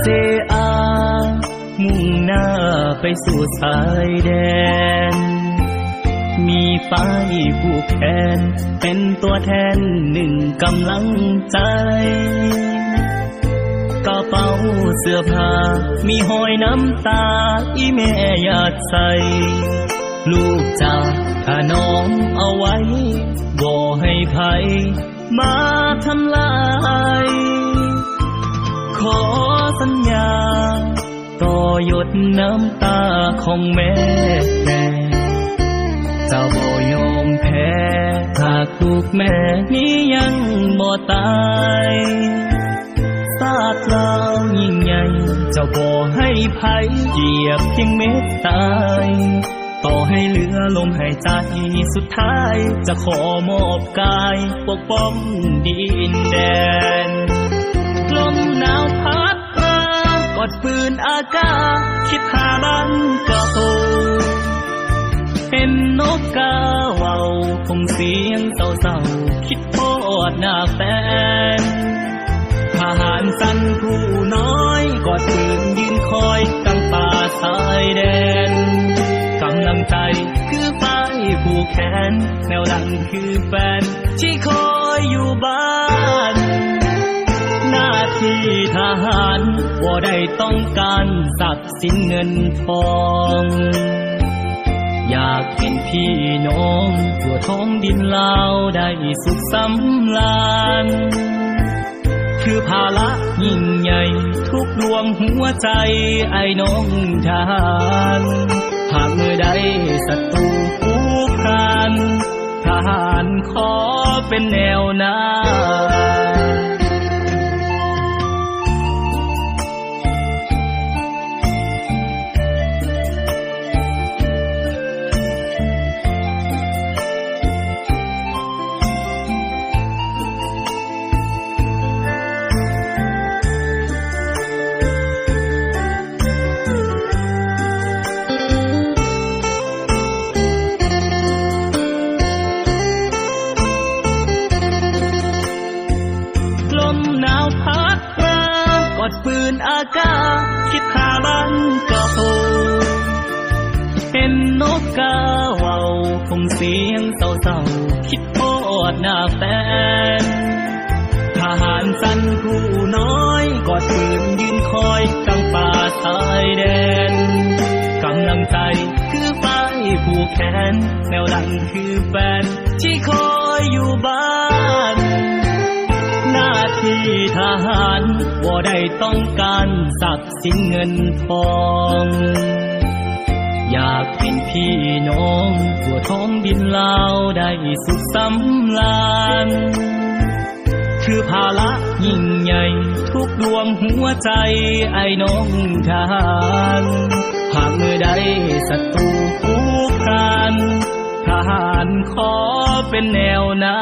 เซอามุ่งหน้าไปสู่ชายแดนมีป้ายผูกแขนเป็นตัวแทนหนึ่งกำลังใจกระเป๋าเสื้อผ้ามีหอยน้ำตาอีแม่อยากใส่ลูกจากถ้าน้องเอาไว้บ่ให้ไผมาทำลายขอสัญญาต่อหยดน้ำตาของแม่เจ้าบ่ยอมแพ้หากลูกแม่นี้ยังบ่ตายศาสตร์ลาวยิ่งใหญ่เจ้าบ่ให้ไผเหยียบเพียงเม็ดตายต่อให้เหลือลมหายใจสุดท้ายจะขอมอบกายปกป้องดินแดนลมหนาวพัดมากอดปืนอากาศคิดหาบ้านเก่าเห็นนกกาเว้าคงเสียงเศร้าๆคิดทอดหน้าแฟนทหารสั้นผู้น้อยกอดปืนยืนคอยตั้งป่าชายแดนกำลังใจคือไฟผู้แขนแนวหลังคือแฟนที่คอยอยู่บ้านหน้าที่ทหารบ่ได้ต้องการทรัพย์สินเงินทองอยากเห็นพี่น้องทั่วท้องดินลาวได้สุขสำราญคือภาระยิ่งใหญ่ทุกดวงหัวใจไอ้น้องทหารหากเมื่อใดศัตรูคุกคานทหารขอเป็นแนวหน้ากอดปืนอากาศคิดหาบ้านเก่าเห็นนกกาเว้าคงเสียงเศร้าๆคิดทอดหน้าแฟนทหารสั้นผู้น้อยกอดปืนยืนคอยตั้งป่าชายแดนกำลังใจคือไฟผู้แขนแนวหลังคือแฟนที่คอยอยู่บ้านหน้าที่ทหารบ่ได้ต้องการทรัพย์สินเงินทองอยากเห็นพี่น้องทั่วท้องดินลาวได้สุขสำราญคือภาระยิ่งใหญ่ทุกดวงหัวใจไอ้น้องทหารหากเมื่อใดศัตรูคุกคานทหารขอเป็นแนวหน้า